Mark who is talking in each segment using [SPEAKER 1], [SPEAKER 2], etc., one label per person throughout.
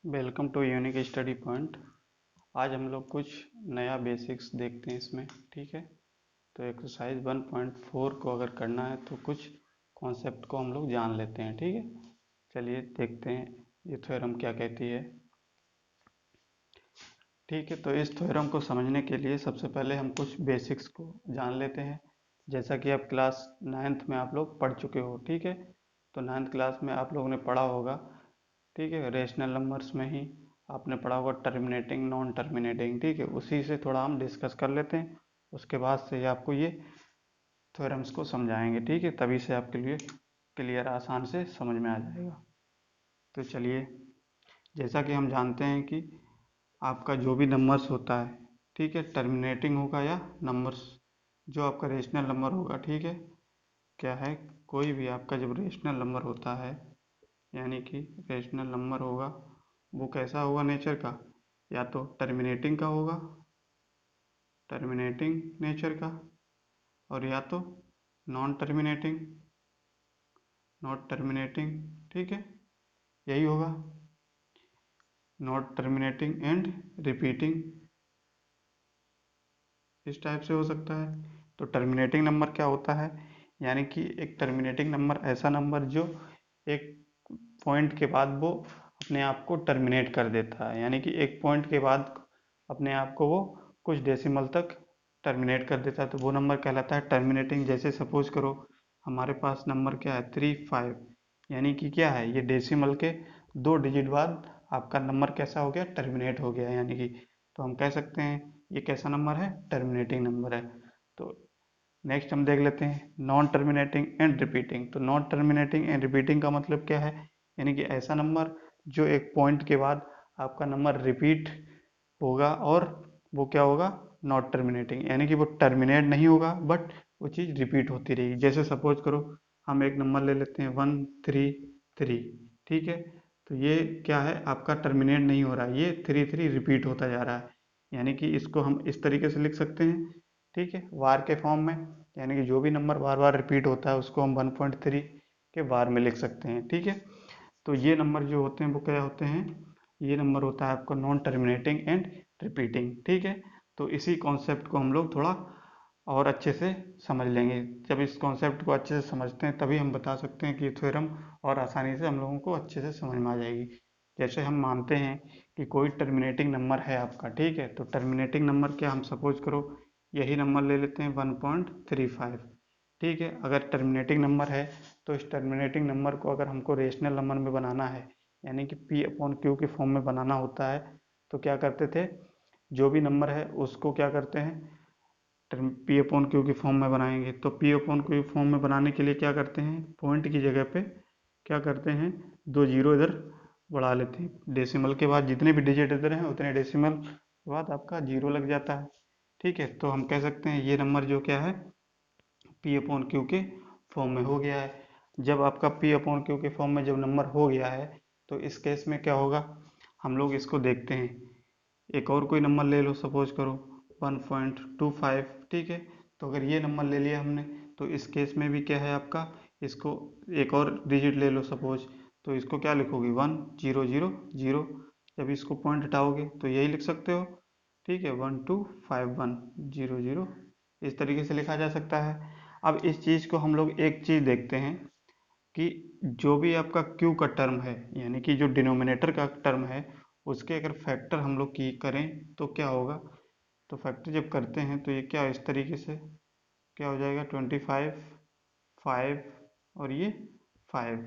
[SPEAKER 1] Welcome to Unique Study Point. आज हम लोग कुछ नया बेसिक्स देखते हैं इसमें। ठीक है, तो एक्सरसाइज 1.4 को अगर करना है तो कुछ कॉन्सेप्ट को हम लोग जान लेते हैं। ठीक है, चलिए देखते हैं ये थ्योरम क्या कहती है। ठीक है, तो इस थ्योरम को समझने के लिए सबसे पहले हम कुछ बेसिक्स को जान लेते हैं। जैसा कि आप क्लास 9th में आप लोग पढ़ चुके हो। ठीक है, तो 9th क्लास में आप लोगों ने पढ़ा होगा। ठीक है, रेशनल नंबर्स में ही आपने पढ़ा होगा टर्मिनेटिंग, नॉन टर्मिनेटिंग। ठीक है, उसी से थोड़ा हम डिस्कस कर लेते हैं। उसके बाद से आपको ये थ्योरम्स को समझाएंगे। ठीक है, तभी से आपके लिए क्लियर, आसान से समझ में आ जाएगा। तो चलिए, जैसा कि हम जानते हैं कि आपका जो भी नंबर्स होता है, ठीक है, टर्मिनेटिंग होगा या नंबर्स जो आपका रेशनल नंबर होगा। ठीक है, क्या है, कोई भी आपका जब रेशनल नंबर होता है, यानी कि रेशनल नंबर होगा, वो कैसा होगा नेचर का, या तो टर्मिनेटिंग का होगा, टर्मिनेटिंग नेचर का, और या तो नॉन टर्मिनेटिंग, नॉट टर्मिनेटिंग। ठीक है, यही होगा, नॉट टर्मिनेटिंग एंड रिपीटिंग, इस टाइप से हो सकता है। तो टर्मिनेटिंग नंबर क्या होता है, यानी कि एक टर्मिनेटिंग नंबर ऐसा नंबर जो एक पॉइंट के बाद वो अपने आप को टर्मिनेट कर देता है, यानी कि एक पॉइंट के बाद अपने आप को वो कुछ डेसिमल तक टर्मिनेट कर देता है, तो वो नंबर कहलाता है टर्मिनेटिंग। जैसे सपोज करो हमारे पास नंबर क्या है 35, यानी कि क्या है, ये डेसिमल के 2 डिजिट बाद आपका नंबर कैसा हो गया, टर्मिनेट हो गया, यानी कि तो हम कह सकते हैं ये कैसा नंबर है, टर्मिनेटिंग नंबर है। तो नेक्स्ट हम देख लेते हैं नॉन टर्मिनेटिंग एंड रिपीटिंग। तो नॉन टर्मिनेटिंग एंड रिपीटिंग का मतलब क्या है, यानी कि ऐसा नंबर जो एक पॉइंट के बाद आपका नंबर रिपीट होगा, और वो क्या होगा, नॉट टर्मिनेटिंग, यानी कि वो टर्मिनेट नहीं होगा बट वो चीज़ रिपीट होती रहेगी। जैसे सपोज करो हम एक नंबर ले लेते हैं 133। ठीक है, तो ये क्या है, आपका टर्मिनेट नहीं हो रहा है, ये 33 रिपीट होता जा रहा है, यानी कि इसको हम इस तरीके से लिख सकते हैं। ठीक है, वार के फॉर्म में, यानी कि जो भी नंबर बार बार रिपीट होता है उसको हम 1.3 के वार में लिख सकते हैं। ठीक है, तो ये नंबर जो होते हैं वो क्या होते हैं, ये नंबर होता है आपका नॉन टर्मिनेटिंग एंड रिपीटिंग। ठीक है, तो इसी कॉन्सेप्ट को हम लोग थोड़ा और अच्छे से समझ लेंगे। जब इस कॉन्सेप्ट को अच्छे से समझते हैं तभी हम बता सकते हैं कि थ्योरम और आसानी से हम लोगों को अच्छे से समझ में आ जाएगी। जैसे हम मानते हैं कि कोई टर्मिनेटिंग नंबर है आपका। ठीक है, तो टर्मिनेटिंग नंबर क्या, हम सपोज करो यही नंबर ले लेते हैं 1.35। ठीक है, अगर टर्मिनेटिंग नंबर है तो इस टर्मिनेटिंग नंबर को अगर हमको रेशनल नंबर में बनाना है, यानी कि पी अपॉन क्यू के फॉर्म में बनाना होता है, तो क्या करते थे, जो भी नंबर है उसको क्या करते हैं, पी अपॉन क्यू के फॉर्म में बनाएंगे। तो पी अपॉन क्यू फॉर्म में बनाने के लिए क्या करते हैं, पॉइंट की जगह पे क्या करते हैं, 2 जीरो इधर बढ़ा लेते हैं, डेसिमल के बाद जितने भी डिजिट इधर हैं उतने डेसिमल के बाद आपका जीरो लग जाता है। ठीक है, तो हम कह सकते हैं ये नंबर जो क्या है, पी अपॉन क्यू के फॉर्म में हो गया है। जब आपका पी अपॉन क्यू के फॉर्म में जब नंबर हो गया है, तो इस केस में क्या होगा, हम लोग इसको देखते हैं। एक और कोई नंबर ले लो, सपोज करो 1.25। ठीक है, तो अगर ये नंबर ले लिया हमने, तो इस केस में भी क्या है आपका, इसको एक और डिजिट ले लो सपोज, तो इसको क्या लिखोगे, 1 0 0 0। जब इसको पॉइंट हटाओगे तो यही लिख सकते हो। ठीक है, 1251 0 0, इस तरीके से लिखा जा सकता है। अब इस चीज़ को हम लोग एक चीज़ देखते हैं कि जो भी आपका क्यू का टर्म है, यानी कि जो डिनोमिनेटर का टर्म है, उसके अगर फैक्टर हम लोग की करें तो क्या होगा। तो फैक्टर जब करते हैं तो ये क्या, इस तरीके से क्या हो जाएगा, 25, 5 और ये 5,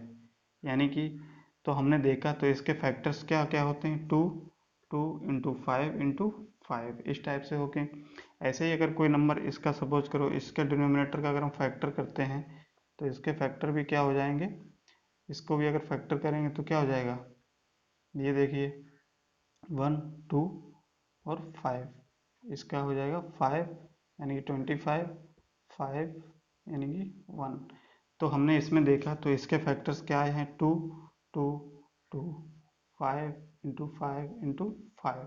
[SPEAKER 1] यानी कि तो हमने देखा तो इसके फैक्टर्स क्या क्या होते हैं, 2, 2 × 5 × 5, इस टाइप से होके। ऐसे ही अगर कोई नंबर इसका सपोज करो, इसके डिनोमिनेटर का अगर हम फैक्टर करते हैं तो इसके फैक्टर भी क्या हो जाएंगे, इसको भी अगर फैक्टर करेंगे तो क्या हो जाएगा, ये देखिए 1 2 और 5, इसका हो जाएगा 5, यानी कि 25, 5 यानी कि 1। तो हमने इसमें देखा तो इसके फैक्टर्स क्या आए हैं, 2 2 2, 5 × 5 × 5।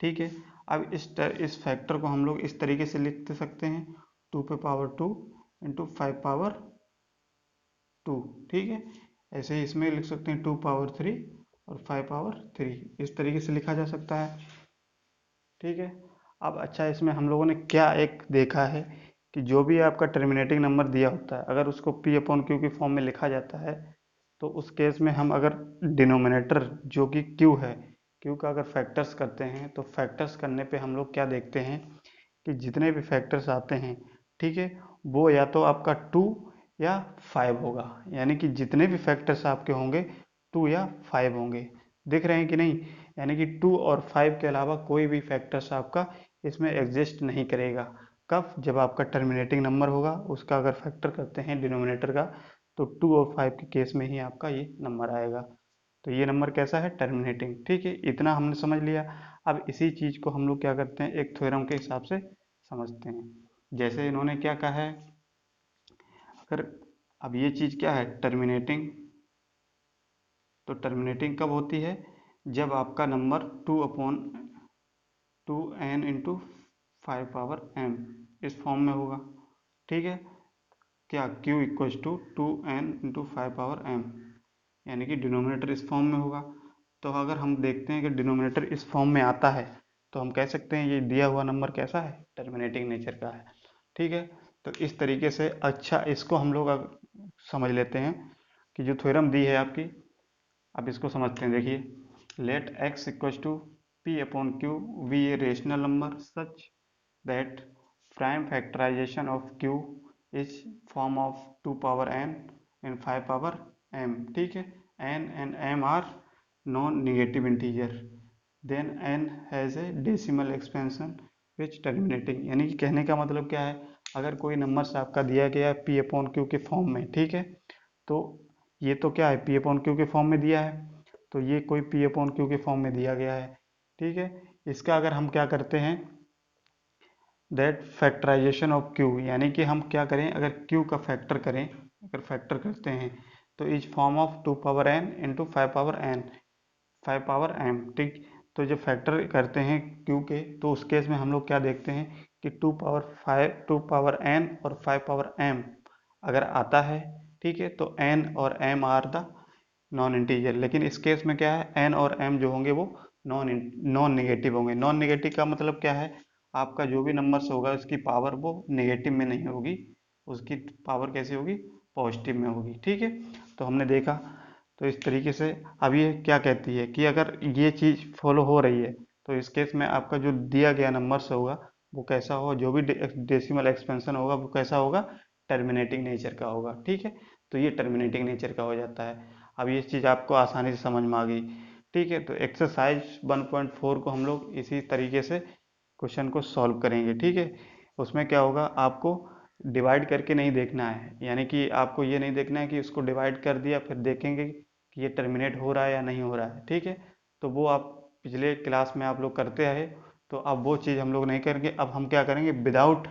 [SPEAKER 1] ठीक है, अब इस फैक्टर को हम लोग इस तरीके से लिख सकते हैं, 2 पे पावर 2 × 5 पावर 2। ठीक है, ऐसे ही इसमें लिख सकते हैं 2 पावर 3 और 5 पावर 3 इस तरीके से लिखा जा सकता है। ठीक है। अब अच्छा, इसमें हम लोगों ने क्या एक देखा है कि जो भी आपका टर्मिनेटिंग नंबर दिया होता है, अगर उसको पी अपॉन क्यू की फॉर्म में लिखा जाता है, तो उस केस में हम अगर डिनोमिनेटर जो कि क्यू है, क्यू का अगर फैक्टर्स करते हैं, तो फैक्टर्स करने पे हम लोग क्या देखते हैं कि जितने भी फैक्टर्स आते हैं, ठीक है, वो या तो आपका 2 या 5 होगा। यानी कि जितने भी फैक्टर्स आपके होंगे 2 या 5 होंगे। दिख रहे हैं कि नहीं? यानी कि 2 और 5 के अलावा कोई भी फैक्टर्स आपका इसमें एग्जिस्ट नहीं करेगा। कब? जब आपका टर्मिनेटिंग नंबर होगा, उसका अगर फैक्टर करते हैं डिनोमिनेटर का, तो 2 और 5 के केस में ही आपका ये नंबर आएगा। तो ये नंबर कैसा है? टर्मिनेटिंग। ठीक है, इतना हमने समझ लिया। अब इसी चीज को हम लोग क्या करते हैं, एक थ्योरम के हिसाब से समझते हैं। जैसे इन्होंने क्या कहा है, अगर अब ये चीज क्या है टर्मिनेटिंग, तो टर्मिनेटिंग कब होती है? जब आपका नंबर 2/2n × 5 पावर m इस फॉर्म में होगा। ठीक है, क्या q equals to 2n × 5 power m, यानी कि डिनोमिनेटर इस फॉर्म में होगा। तो अगर हम देखते हैं कि डिनोमिनेटर इस फॉर्म में आता है, तो हम कह सकते हैं ये दिया हुआ नंबर कैसा है? टर्मिनेटिंग नेचर का है। ठीक है, तो इस तरीके से अच्छा इसको हम लोग समझ लेते हैं कि जो थ्योरम दी है आपकी, अब इसको समझते हैं। देखिए, let x equals to p upon q be a rational number such that prime factorization of q is form of 2 power n and 5 power m। ठीक है, n and m are non negative integer, then n has a decimal expansion which terminating. यानी कि कहने का मतलब क्या है, अगर कोई नंबर आपका दिया गया है p अपॉन q के फॉर्म में, ठीक है, तो ये तो क्या है, पी अपॉन क्यू के फॉर्म में दिया है, तो ये कोई पी अपॉन क्यू के फॉर्म में दिया गया है। ठीक है, इसका अगर हम क्या करते हैं, दैट फैक्टराइजेशन ऑफ क्यू, यानी कि हम क्या करें, अगर क्यू का फैक्टर करें, अगर फैक्टर करते हैं, तो is form of 2 power n into 5 power n, 5 power m। ठीक, तो जब फैक्टर करते हैं क्यू के, तो उस केस में हम लोग क्या देखते हैं कि 2 पावर n और 5 पावर m अगर आता है, ठीक है, तो n और m are the non integer. लेकिन इस केस में क्या है, n और m जो होंगे वो नॉन नेगेटिव होंगे। नॉन नेगेटिव का मतलब क्या है, आपका जो भी नंबर्स होगा उसकी पावर वो नेगेटिव में नहीं होगी, उसकी पावर कैसी होगी? पॉजिटिव में होगी। ठीक है, तो हमने देखा। तो इस तरीके से अब ये क्या कहती है कि अगर ये चीज़ फॉलो हो रही है, तो इस केस में आपका जो दिया गया नंबर्स होगा वो कैसा होगा, जो भी डेसिमल एक्सपेंशन होगा वो कैसा होगा? टर्मिनेटिंग नेचर का होगा। ठीक है, तो ये टर्मिनेटिंग नेचर का हो जाता है। अब ये चीज़ आपको आसानी से समझ में आ गई। ठीक है, तो एक्सरसाइज 1.4 को हम लोग इसी तरीके से क्वेश्चन को सॉल्व करेंगे। ठीक है, उसमें क्या होगा, आपको डिवाइड करके नहीं देखना है, यानी कि आपको ये नहीं देखना है कि उसको डिवाइड कर दिया फिर देखेंगे कि ये टर्मिनेट हो रहा है या नहीं हो रहा है। ठीक है, तो वो आप पिछले क्लास में आप लोग करते आए, तो अब वो चीज़ हम लोग नहीं करेंगे। अब हम क्या करेंगे, विदाउट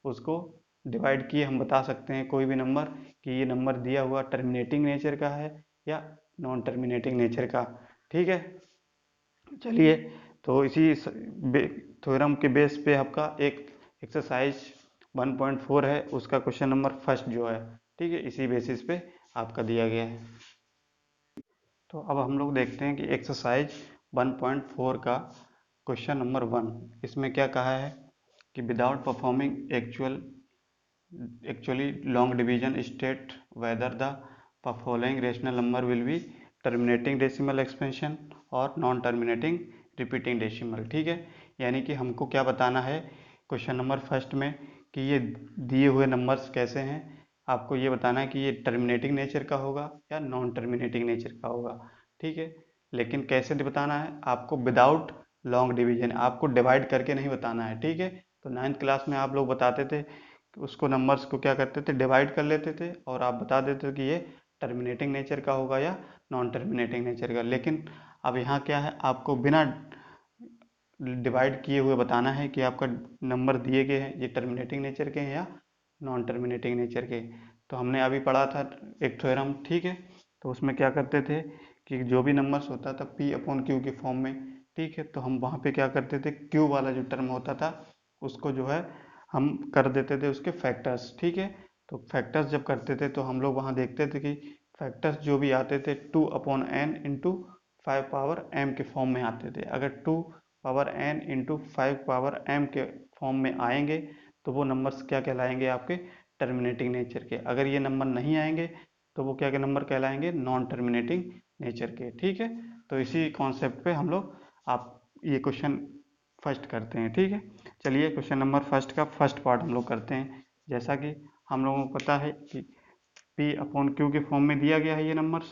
[SPEAKER 1] उसको डिवाइड किए हम बता सकते हैं कोई भी नंबर कि ये नंबर दिया हुआ टर्मिनेटिंग नेचर का है या नॉन टर्मिनेटिंग नेचर का। ठीक है, चलिए, तो इसी थ्योरम के बेस पे आपका एक एक्सरसाइज 1.4 है, उसका क्वेश्चन नंबर फर्स्ट जो है, ठीक है, इसी बेसिस पे आपका दिया गया है। तो अब हम लोग देखते हैं कि एक्सरसाइज 1.4 का क्वेश्चन नंबर 1, इसमें क्या कहा है कि without performing actually long division state whether the following rational number will be terminating decimal expansion और नॉन टर्मिनेटिंग रिपीटिंग डेसिमल। ठीक है, यानी कि हमको क्या बताना है क्वेश्चन नंबर फर्स्ट में कि ये दिए हुए नंबर्स कैसे हैं, आपको ये बताना है कि ये टर्मिनेटिंग नेचर का होगा या नॉन टर्मिनेटिंग नेचर का होगा। ठीक है, लेकिन कैसे बताना है, आपको विदाउट लॉन्ग डिवीजन, आपको डिवाइड करके नहीं बताना है। ठीक है, तो 9th क्लास में आप लोग बताते थे, उसको नंबर्स को क्या करते थे, डिवाइड कर लेते थे और आप बता देते थे कि ये टर्मिनेटिंग नेचर का होगा या नॉन टर्मिनेटिंग नेचर का। लेकिन अब यहाँ क्या है, आपको बिना डिवाइड किए हुए बताना है कि आपका नंबर दिए गए हैं ये टर्मिनेटिंग नेचर के हैं या नॉन टर्मिनेटिंग नेचर के। तो हमने अभी पढ़ा था एक थ्योरम, ठीक है, तो उसमें क्या करते थे कि जो भी नंबर्स होता था पी अपॉन क्यू के फॉर्म में, ठीक है, तो हम वहाँ पे क्या करते थे, क्यू वाला जो टर्म होता था उसको जो है हम कर देते थे उसके फैक्टर्स। ठीक है, तो फैक्टर्स जब करते थे तो हम लोग वहाँ देखते थे कि फैक्टर्स जो भी आते थे 2/n इंटू 5 पावर m के फॉर्म में आते थे। अगर 2 power n into 5 power m के फॉर्म में आएंगे तो वो नंबर्स क्या कहलाएंगे, आपके टर्मिनेटिंग नेचर के। अगर ये नंबर नहीं आएंगे तो वो क्या के नंबर कहलाएंगे, नॉन टर्मिनेटिंग नेचर के। ठीक है, तो इसी कॉन्सेप्ट पे हम लोग आप ये क्वेश्चन फर्स्ट करते हैं। ठीक है, चलिए क्वेश्चन नंबर फर्स्ट का फर्स्ट पार्ट हम लोग करते हैं। जैसा कि हम लोगों को पता है कि P अपॉन Q के फॉर्म में दिया गया है ये नंबर्स,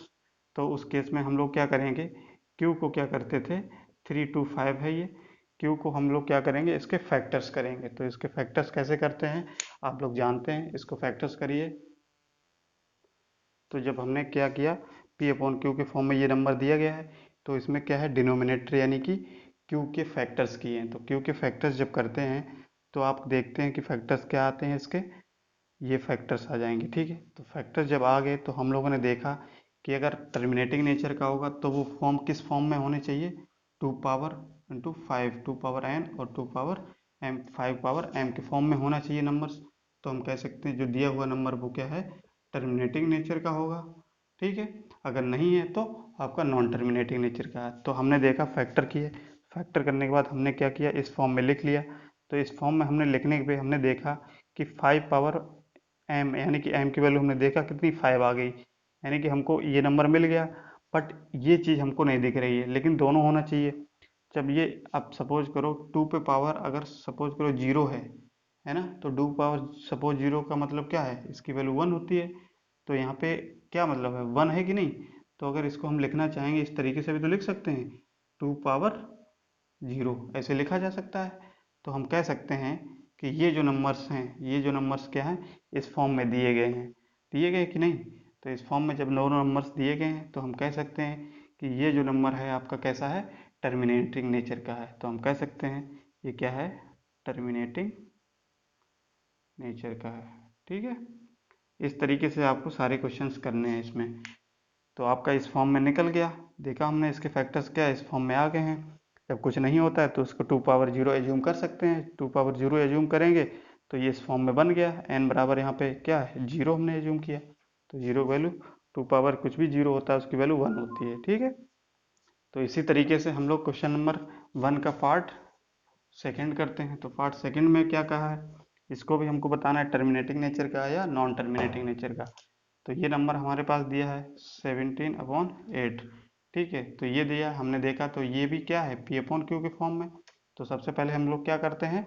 [SPEAKER 1] तो उस केस में हम लोग क्या करेंगे, Q को क्या करते थे, 3 2 5 है ये, Q को हम लोग क्या करेंगे, इसके फैक्टर्स करेंगे। तो इसके फैक्टर्स कैसे करते हैं आप लोग जानते हैं, इसको फैक्टर्स करिए। तो जब हमने क्या किया, P अपॉन Q के फॉर्म में ये नंबर दिया गया है, तो इसमें क्या है, डिनोमिनेटर यानी कि Q के फैक्टर्स किए हैं। तो Q के फैक्टर्स जब करते हैं तो आप देखते हैं कि फैक्टर्स क्या आते हैं इसके, ये फैक्टर्स आ जाएंगे। ठीक है, तो फैक्टर्स जब आ गए तो हम लोगों ने देखा कि अगर टर्मिनेटिंग नेचर का होगा तो वो फॉर्म किस फॉर्म में होने चाहिए, 2 पावर इंटू 5, 2 पावर n और 2 पावर m, 5 पावर m के फॉर्म में होना चाहिए नंबर्स। तो हम कह सकते हैं जो दिया हुआ नंबर वो क्या है, टर्मिनेटिंग नेचर का होगा। ठीक है, अगर नहीं है तो आपका नॉन टर्मिनेटिंग नेचर का है। तो हमने देखा फैक्टर किए, फैक्टर करने के बाद हमने क्या किया, इस फॉर्म में लिख लिया। तो इस फॉर्म में हमने लिखने के हमने देखा कि 5 पावर m यानी कि m की वैल्यू हमने देखा कितनी, 5 आ गई, यानी कि हमको ये नंबर मिल गया। बट ये चीज़ हमको नहीं दिख रही है, लेकिन दोनों होना चाहिए। जब ये आप सपोज करो 2 पे पावर अगर सपोज करो 0 है ना, तो 2 पावर सपोज 0 का मतलब क्या है, इसकी वैल्यू 1 होती है। तो यहाँ पे क्या मतलब है, 1 है कि नहीं। तो अगर इसको हम लिखना चाहेंगे इस तरीके से भी तो लिख सकते हैं, 2 पावर 0 ऐसे लिखा जा सकता है। तो हम कह सकते हैं कि ये जो नंबर्स हैं, ये जो नंबर्स क्या हैं, इस फॉर्म में दिए गए हैं, दिए गए कि नहीं। तो इस फॉर्म में जब दोनों नंबर्स दिए गए हैं तो हम कह सकते हैं कि ये जो नंबर है आपका कैसा है, टर्मिनेटिंग नेचर का है। तो हम कह सकते हैं ये क्या है, टर्मिनेटिंग नेचर का है। ठीक है, इस तरीके से आपको सारे क्वेश्चंस करने हैं इसमें। तो आपका इस फॉर्म में निकल गया, देखा हमने इसके फैक्टर्स क्या इस फॉर्म में आ गए हैं। जब कुछ नहीं होता है तो उसको 2 पावर 0 एज्यूम कर सकते हैं, 2 पावर 0 एज्यूम करेंगे तो ये इस फॉर्म में बन गया। n बराबर यहाँ पे क्या है, 0 हमने एज्यूम किया, तो 0 वैल्यू 2 पावर कुछ भी 0 होता है उसकी वैल्यू 1 होती है। ठीक है, तो इसी तरीके से हम लोग क्वेश्चन नंबर 1 का पार्ट सेकंड करते हैं। तो पार्ट सेकंड में क्या कहा है, इसको भी हमको बताना है टर्मिनेटिंग नेचर का या नॉन टर्मिनेटिंग नेचर का। तो ये नंबर हमारे पास दिया है 17/8। ठीक है, तो ये दिया हमने देखा, तो ये भी क्या है, P अपॉन Q के फॉर्म में। तो सबसे पहले हम लोग क्या करते हैं,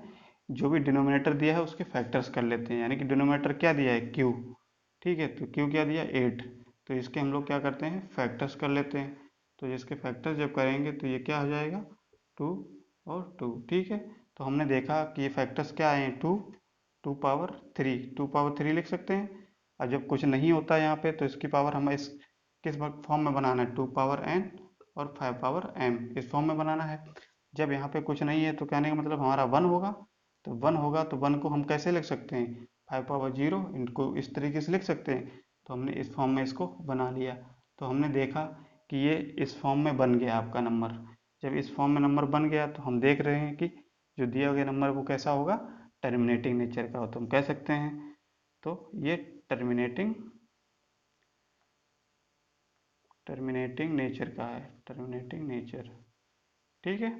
[SPEAKER 1] जो भी डिनोमिनेटर दिया है उसके फैक्टर्स कर लेते हैं। यानी कि डिनोमिनेटर क्या दिया है, Q। ठीक है, तो Q क्या दिया, 8। तो इसके हम लोग क्या करते हैं, फैक्टर्स कर लेते हैं। तो इसके फैक्टर्स जब करेंगे तो ये क्या हो जाएगा, 2 और 2। ठीक है, तो हमने देखा कि ये फैक्टर्स क्या आए हैं, 2, 2 पावर 3, 2 पावर 3 लिख सकते हैं। और जब कुछ नहीं होता यहाँ पे तो इसकी पावर हमें इस किस फॉर्म में बनाना है, 2 पावर n और 5 पावर m, इस फॉर्म में बनाना है। जब यहाँ पे कुछ नहीं है तो कहने का मतलब हमारा 1 होगा। तो 1 होगा तो 1 को हम कैसे लिख सकते हैं, 5 पावर 0, इनको इस तरीके से लिख सकते हैं। तो हमने इस फॉर्म में इसको बना लिया। तो हमने देखा कि ये इस फॉर्म में बन गया आपका नंबर। जब इस फॉर्म में नंबर बन गया तो हम देख रहे हैं कि जो दिया गया नंबर वो कैसा होगा, टर्मिनेटिंग नेचर का हो। तो हम कह सकते हैं तो ये टर्मिनेटिंग नेचर का है, टर्मिनेटिंग नेचर। ठीक है,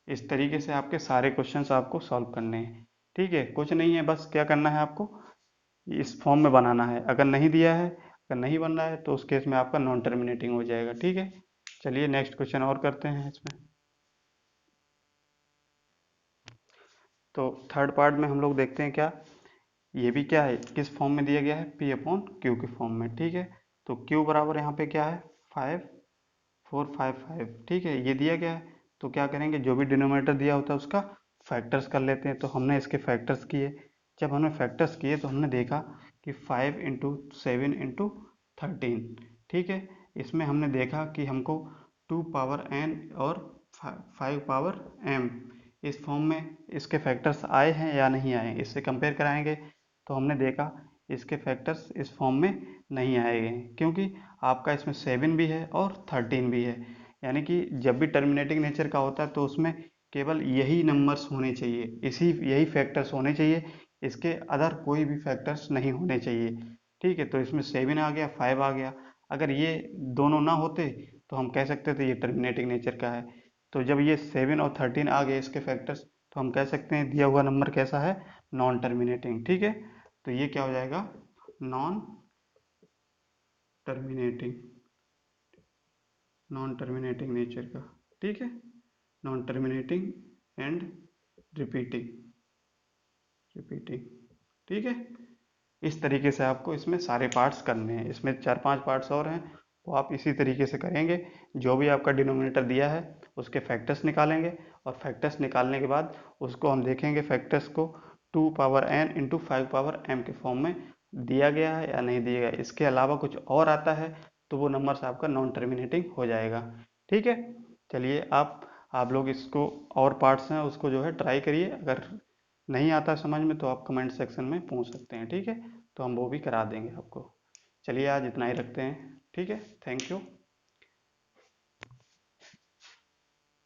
[SPEAKER 1] इस तरीके से आपके सारे क्वेश्चंस आपको सॉल्व करने हैं। ठीक है, कुछ नहीं है, बस क्या करना है आपको, इस फॉर्म में बनाना है। अगर नहीं दिया है, अगर नहीं बन रहा है तो उस केस में आपका नॉन टर्मिनेटिंग हो जाएगा। ठीक है, चलिए नेक्स्ट क्वेश्चन और करते हैं इसमें। तो थर्ड पार्ट में हम लोग देखते हैं क्या, ये भी क्या है, किस फॉर्म में दिया गया है, P अपॉन Q के फॉर्म में। ठीक है, तो Q बराबर यहाँ पे क्या है, 5 4 5 5। ठीक है, ये दिया गया है। तो क्या करेंगे, जो भी डिनोमिनेटर दिया होता है उसका फैक्टर्स कर लेते हैं। तो हमने इसके फैक्टर्स किए। जब हमने फैक्टर्स किए तो हमने देखा कि 5 इंटू 7 इंटू 13। ठीक है, इसमें हमने देखा कि हमको 2 पावर n और 5 पावर m इस फॉर्म में इसके फैक्टर्स आए हैं या नहीं आए, इससे कंपेयर कराएंगे। तो हमने देखा इसके फैक्टर्स इस फॉर्म में नहीं आए हैं, क्योंकि आपका इसमें 7 भी है और 13 भी है। यानी कि जब भी टर्मिनेटिंग नेचर का होता है तो उसमें केवल यही नंबर्स होने चाहिए, यही फैक्टर्स होने चाहिए, इसके अदर कोई भी फैक्टर्स नहीं होने चाहिए। ठीक है, तो इसमें 7 आ गया, 5 आ गया। अगर ये दोनों ना होते तो हम कह सकते थे ये टर्मिनेटिंग नेचर का है। तो जब ये 7 और 13 आ गए इसके फैक्टर्स, तो हम कह सकते हैं दिया हुआ नंबर कैसा है, नॉन टर्मिनेटिंग। ठीक है, तो ये क्या हो जाएगा, non terminating, non terminating nature का। ठीक है, non terminating and repeating, repeating. ठीक है, इस तरीके से आपको इसमें सारे पार्ट्स करने हैं। इसमें 4-5 पार्ट्स और हैं, वो आप इसी तरीके से करेंगे। जो भी आपका डिनोमिनेटर दिया है उसके फैक्टर्स निकालेंगे, और फैक्टर्स निकालने के बाद उसको हम देखेंगे फैक्टर्स को 2 power n into 5 power m के फॉर्म में दिया गया है या नहीं दिया गया। इसके अलावा कुछ और आता है तो वो नंबर से आपका नॉन टर्मिनेटिंग हो जाएगा। ठीक है, चलिए आप लोग इसको और पार्ट्स हैं उसको जो है ट्राई करिए। अगर नहीं आता समझ में तो आप कमेंट सेक्शन में पूछ सकते हैं। ठीक है, तो हम वो भी करा देंगे आपको। चलिए आज इतना ही रखते हैं। ठीक है, थैंक यू।